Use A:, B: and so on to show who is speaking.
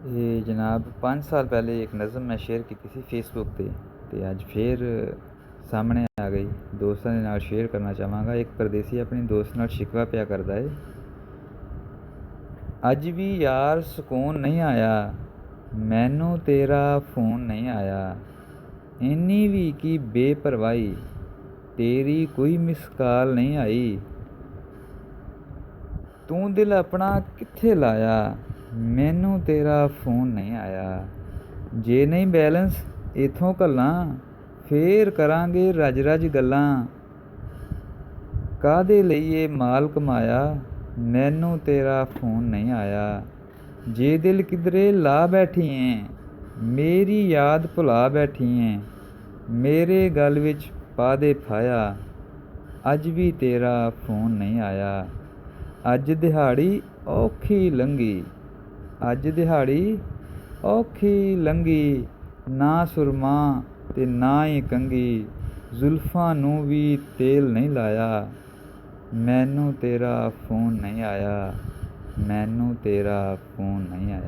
A: ਇਹ ਜਨਾਬ 5 ਸਾਲ ਪਹਿਲੇ ਇੱਕ ਨਜ਼ਮ ਮੈਂ ਸ਼ੇਅਰ ਕੀਤੀ ਸੀ ਫੇਸਬੁੱਕ 'ਤੇ ਅਤੇ ਅੱਜ ਫਿਰ ਸਾਹਮਣੇ ਆ ਗਈ। ਦੋਸਤਾਂ ਦੇ ਨਾਲ ਸ਼ੇਅਰ ਕਰਨਾ ਚਾਹਾਂਗਾ। ਇੱਕ ਪਰਦੇਸੀ ਆਪਣੀ ਦੋਸਤ ਨਾਲ ਸ਼ਿਕਵਾ ਪਿਆ ਕਰਦਾ ਏ। ਅੱਜ ਵੀ ਯਾਰ ਸਕੂਨ ਨਹੀਂ ਆਇਆ, ਮੈਨੂੰ ਤੇਰਾ ਫੋਨ ਨਹੀਂ ਆਇਆ। ਇੰਨੀ ਵੀ ਕੀ ਬੇਪਰਵਾਹੀ, ਤੇਰੀ ਕੋਈ ਮਿਸ ਕਾਲ ਨਹੀਂ ਆਈ। ਤੂੰ ਦਿਲ ਆਪਣਾ ਕਿੱਥੇ ਲਾਇਆ, ਮੈਨੂੰ ਤੇਰਾ ਫੋਨ ਨਹੀਂ ਆਇਆ। ਜੇ ਨਹੀਂ ਬੈਲੈਂਸ ਇੱਥੋਂ ਘੱਲਾਂ, ਫੇਰ ਕਰਾਂਗੇ ਰਜ ਰਜ ਗੱਲਾਂ। ਕਾਹਦੇ ਲਈ ਇਹ ਮਾਲ ਕਮਾਇਆ, ਮੈਨੂੰ ਤੇਰਾ ਫੋਨ ਨਹੀਂ ਆਇਆ। ਜੇ ਦਿਲ ਕਿਧਰੇ ਲਾ ਬੈਠੀ ਏਂ, ਮੇਰੀ ਯਾਦ ਭੁਲਾ ਬੈਠੀ ਏਂ। ਮੇਰੇ ਗਲ ਵਿੱਚ ਪਾ ਦੇ ਫਾਇਆ, ਅੱਜ ਵੀ ਤੇਰਾ ਫੋਨ ਨਹੀਂ ਆਇਆ। ਅੱਜ ਦਿਹਾੜੀ ਔਖੀ ਲੰਘੀ, ਅੱਜ ਦਿਹਾੜੀ ਔਖੀ ਲੰਘੀ। ਨਾ ਸੁਰਮਾ ਤੇ ਨਾ ਹੀ ਕੰਘੀ, ਜ਼ੁਲਫਾਂ ਨੂੰ ਵੀ ਤੇਲ ਨਹੀਂ ਲਾਇਆ। ਮੈਨੂੰ ਤੇਰਾ ਫੋਨ ਨਹੀਂ ਆਇਆ, ਮੈਨੂੰ ਤੇਰਾ ਫੋਨ ਨਹੀਂ ਆਇਆ।